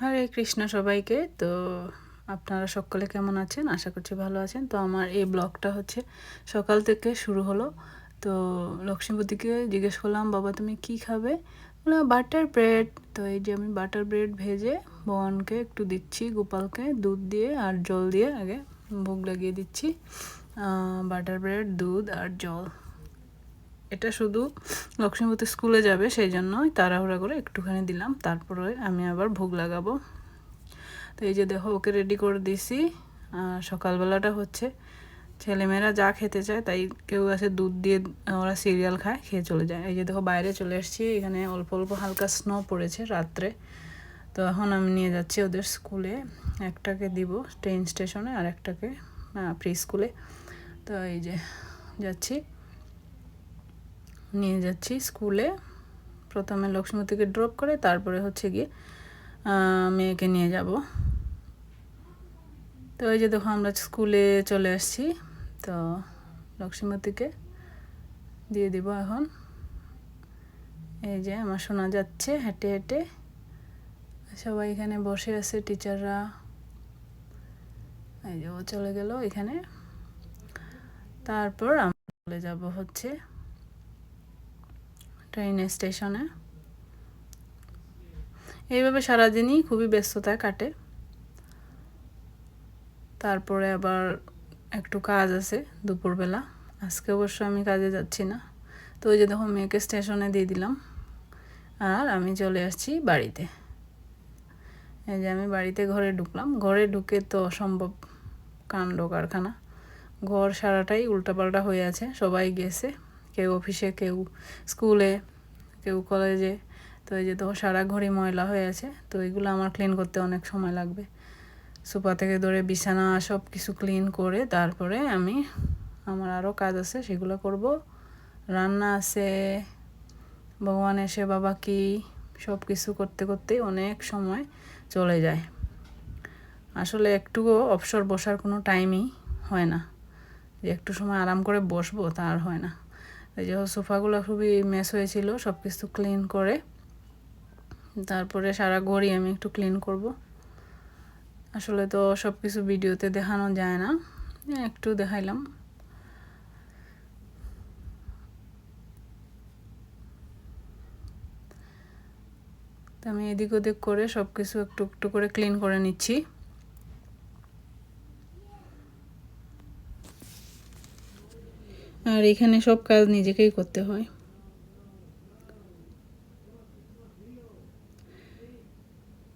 হরে কৃষ্ণ সবাইকে। তো আপনারা সকলে কেমন আছেন? আশা করছি ভালো আছেন। তো আমার এই ব্লগটা হচ্ছে সকাল থেকে শুরু হলো। তো লক্ষ্মীপতিকে জিজ্ঞেস করলাম, বাবা তুমি কি খাবে? বললাম বাটার ব্রেড। তো এই যে আমি বাটার ব্রেড ভেজে ভগবানকে একটু দিচ্ছি, গোপালকে দুধ দিয়ে আর জল দিয়ে আগে ভোগ লাগিয়ে দিচ্ছি। বাটার ব্রেড, দুধ আর জল। এটা শুধু লক্ষ্মীপতি স্কুলে যাবে সেই জন্যই তাড়াহুড়া করে একটুখানি দিলাম, তারপরে আমি আবার ভোগ লাগাবো। তো এই যে দেখো ওকে রেডি করে দিছি। সকালবেলাটা হচ্ছে ছেলেমেয়েরা যা খেতে চায় তাই, কেউ আছে দুধ দিয়ে ওরা সিরিয়াল খায়, খেয়ে চলে যায়। এই যে দেখো বাইরে চলে এসেছি, এখানে অল্প অল্প হালকা স্নো পড়েছে রাত্রে। তো এখন আমি নিয়ে যাচ্ছি ওদের স্কুলে, একটাকে দিব ট্রেন স্টেশনে আর একটাকে প্রি স্কুলে। তো এই যে যাচ্ছি, নিয়ে যাচ্ছি স্কুলে। প্রথমে লক্ষ্মীমতিকে ড্রপ করে তারপরে হচ্ছে গিয়ে মেয়েকে নিয়ে যাব। তো এই যে দেখো আমরা স্কুলে চলে আসছি। তো লক্ষ্মীমতিকে দিয়ে দিব এখন। এই যে আমার শোনা যাচ্ছে হেঁটে হেঁটে, সবাই এখানে বসে আছে, টিচাররা। এই যে ও চলে গেল এখানে। তারপর আমরা চলে যাব হচ্ছে ট্রেন স্টেশনে। এইভাবে সারাদিনই খুবই ব্যস্ততায় কাটে। তারপরে আবার একটু কাজ আছে দুপুরবেলা। আজকে অবশ্য আমি কাজে যাচ্ছি না। তো ওই যে দেখো মেয়েকে স্টেশনে দিয়ে দিলাম আর আমি চলে আসছি বাড়িতে। এই যে আমি বাড়িতে ঘরে ঢুকলাম। ঘরে ঢুকে তো অসম্ভব কাণ্ড কারখানা। ঘর সারাটাই উল্টাপাল্টা হয়ে আছে, সবাই গেছে, কেউ অফিসে, কেউ স্কুলে, কেউ কলেজে। তো এই যে দেখো সারা ঘরই ময়লা হয়ে আছে। তো এগুলো আমার ক্লিন করতে অনেক সময় লাগবে। সোফা থেকে ধরে বিছানা সব কিছু ক্লিন করে তারপরে আমি আমার আরও কাজ আছে সেগুলো করব। রান্না আছে, ভগবানের সেবা বাকি, সব কিছু করতে করতেই অনেক সময় চলে যায়। আসলে একটুও অবসর বসার কোনো টাইমই হয় না, যে একটু সময় আরাম করে বসবো তা আর হয় না। এই যে সোফাগুলো খুবই মেস হয়েছিল, সব কিছু ক্লিন করে তারপরে সারা ঘরই আমি একটু ক্লিন করব। আসলে তো সব কিছু ভিডিওতে দেখানো যায় না, একটু দেখাইলাম। তো আমি এদিক ওদিক করে সব কিছু একটু একটু করে ক্লিন করে নিচ্ছি। আর এখানে সব কাজ নিজেকেই করতে হয়।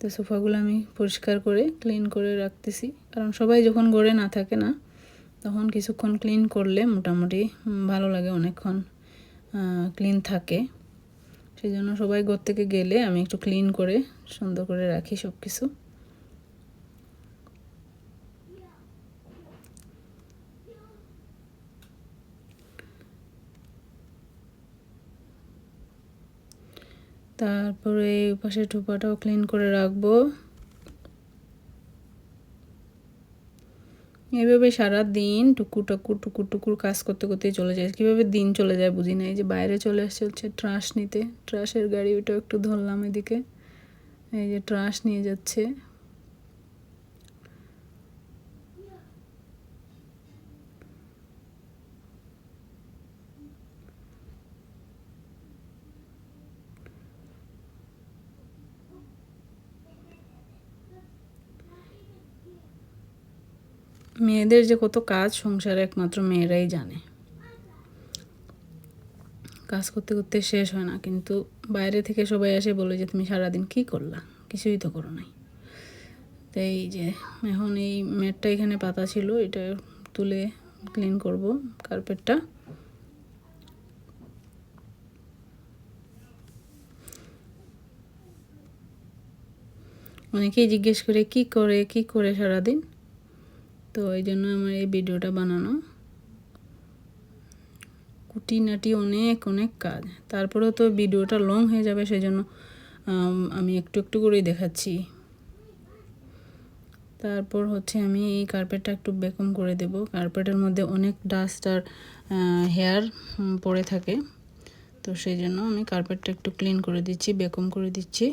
তো সোফাগুলো আমি পরিষ্কার করে ক্লিন করে রাখতেছি, কারণ সবাই যখন ঘরে না থাকে না তখন কিছুক্ষণ ক্লিন করলে মোটামুটি ভালো লাগে, অনেকক্ষণ ক্লিন থাকে। সেই জন্য সবাই ঘর থেকে গেলে আমি একটু ক্লিন করে সুন্দর করে রাখি সব কিছু। তারপরে পাশে টোপাটাও ক্লিন করে রাখবো। এইভাবে সারা দিন টুকুর কাজ করতে করতেই চলে যায়। কীভাবে দিন চলে যায় বুঝি না। এই যে বাইরে চলে আসছে হচ্ছে ট্রাশ নিতে, ট্রাশের গাড়ি ওইটাও একটু ধরলাম এদিকে। এই যে ট্রাশ নিয়ে যাচ্ছে। মেয়েদের যে কত কাজ সংসারে একমাত্র মেয়েরাই জানে। কাজ করতে করতে শেষ হয় না, কিন্তু বাইরে থেকে সবাই এসে বলে যে তুমি সারাদিন কি করলা, কিছুই তো করো নাই। তো এই যে এখন এই ম্যাটটা এখানে পাতা ছিল, এটা তুলে ক্লিন করব কার্পেটটা। অনেকেই জিজ্ঞেস করে কি করে সারাদিন। তো এই জন্য আমার এই ভিডিওটা বানানো। খুঁটিনাটি অনেক অনেক কাজ, তারপরেও তো ভিডিওটা লং হয়ে যাবে, সেই জন্য আমি একটু একটু করেই দেখাচ্ছি। তারপর হচ্ছে আমি এই কার্পেটটা একটু বেকম করে দেব। কার্পেটের মধ্যে অনেক ডাস্ট আর হেয়ার পড়ে থাকে, তো সেই জন্য আমি কার্পেটটা একটু ক্লিন করে দিচ্ছি, বেকম করে দিচ্ছি।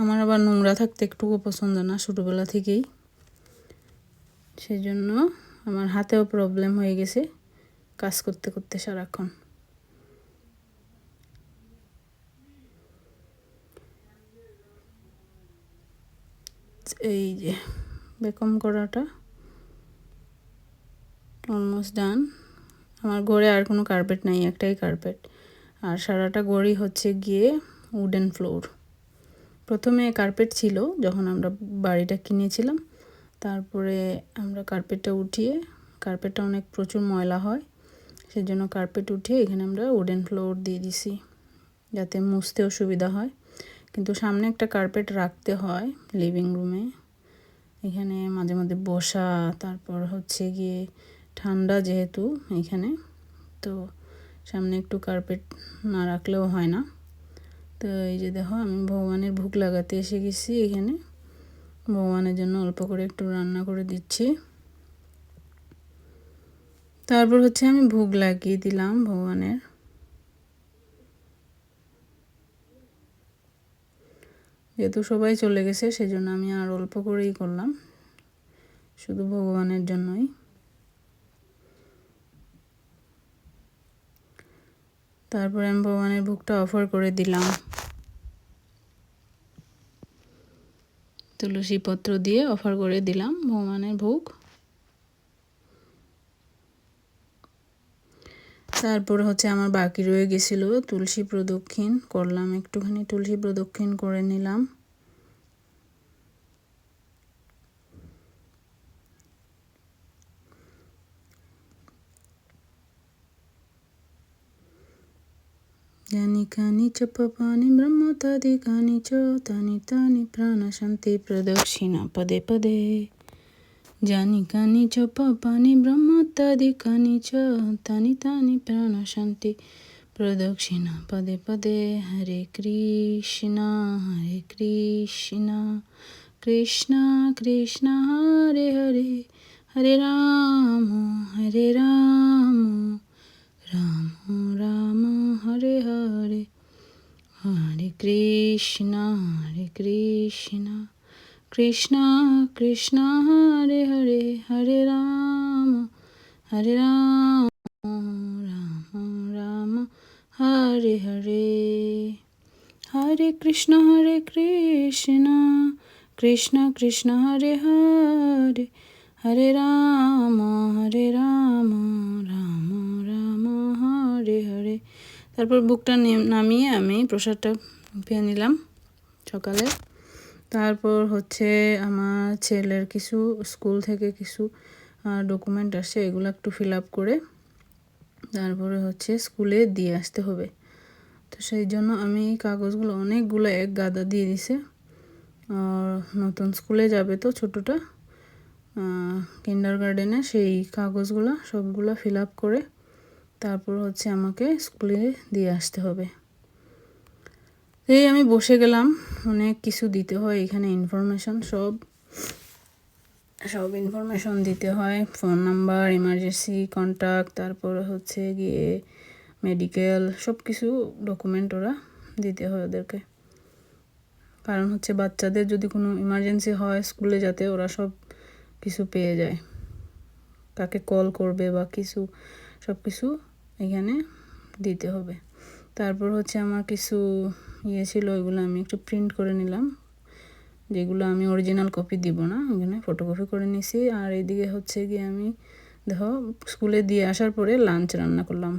আমার আবার নোংরা থাকতে একটুকু পছন্দ না ছোটোবেলা থেকেই, সেই জন্য আমার হাতেও প্রবলেম হয়ে গেছে কাজ করতে করতে সারাক্ষণ। এই যে বেকম করাটা অলমোস্ট ডান। আমার ঘরে আর কোনো কার্পেট নাই, একটাই কার্পেট, আর সারাটা ঘরই হচ্ছে গিয়ে উডেন ফ্লোর। প্রথমে কার্পেট ছিল যখন আমরা বাড়িটা কিনেছিলাম, তারপরে আমরা কার্পেটটা উঠিয়ে, কার্পেটটা অনেক প্রচুর ময়লা হয়, সেজন্য কার্পেট উঠিয়ে এখানে আমরা উডেন ফ্লোর দিয়ে দিছি যাতে মুছতেও সুবিধা হয়। কিন্তু সামনে একটা কার্পেট রাখতে হয় লিভিং রুমে, এখানে মাঝে মাঝে বসা, তারপর হচ্ছে গিয়ে ঠান্ডা যেহেতু এখানে, তো সামনে একটু কার্পেট না রাখলেও হয় না। তো এই যে দেখো আমি ভগবানের ভোগ লাগাতে এসে গেছি এখানে, ভগবানের জন্য অল্প করে একটু রান্না করে দিচ্ছি। তারপর হচ্ছে আমি ভোগ লাগিয়ে দিলাম ভগবানের। যেহেতু সবাই চলে গেছে সেজন্য আমি আর অল্প করেই করলাম, শুধু ভগবানের জন্যই। তারপরে আমি ভগবানের ভোগটা অফার করে দিলাম তুলসী পত্র দিয়ে, অফার করে দিলাম ভগবানের ভোগ। তারপর হচ্ছে আমার বাকি রয়ে গেছিল তুলসী প্রদক্ষিণ করলাম, একটুখানি তুলসী প্রদক্ষিণ করে নিলাম। यानि कानि च पापानि ब्रह्मोत्तादिकानि च तानि तानि प्राणशन्ति प्रदक्षिणा पदे पदे। यानि कानि च पापानि ब्रह्मोत्तादिकानि च तानि तानि प्राणशन्ति प्रदक्षिणा पदे पदे। हरे कृष्णा कृष्ण कृष्ण हरे हरे, हरे राम राम राम हरे हरे, हरे कृष्ण कृष्ण कृष्ण हरे हरे, हरे राम राम राम हरे हरे। हरे कृष्ण कृष्ण कृष्ण हरे हरे, हरे राम राम राम हरे हरे। তারপর বুকটা নামিয়ে আমি প্রসাদটা পেয়ে নিলাম সকালে। তারপর হচ্ছে আমার ছেলের কিছু স্কুল থেকে কিছু ডকুমেন্ট আসছে, এগুলো একটু ফিল আপ করে তারপরে হচ্ছে স্কুলে দিয়ে আসতে হবে। তো সেই জন্য আমি এই কাগজগুলো অনেকগুলো এক গাদা দিয়ে দিছে। আর নতুন স্কুলে যাবে তো ছোটোটা, কিন্ডারগার্ডেনে, সেই কাগজগুলো সবগুলো ফিল আপ করে তারপর হচ্ছে আমাকে স্কুলে দিয়ে আসতে হবে। এই আমি বসে গেলাম, অনেক কিছু দিতে হয় এখানে, ইনফরমেশন সব ইনফরমেশন দিতে হয়, ফোন নাম্বার, ইমার্জেন্সি কন্ট্যাক্ট, তারপরে হচ্ছে গিয়ে মেডিকেল, সব কিছু ডকুমেন্ট ওরা দিতে হয় ওদেরকে। কারণ হচ্ছে বাচ্চাদের যদি কোনো ইমার্জেন্সি হয় স্কুলে, যাতে ওরা সব কিছু পেয়ে যায়, কাকে কল করবে বা কিছু, সব কিছু এখানে দিতে হবে। তারপর হচ্ছে আমার কিছু ছিল, ওইগুলো আমি একটু প্রিন্ট করে নিলাম, যেগুলো আমি অরিজিনাল কপি দিব না, ওখানে ফটোকপি করে নিছি। আর এইদিকে হচ্ছে গিয়ে আমি দেখো স্কুলে দিয়ে আসার পরে লাঞ্চ রান্না করলাম।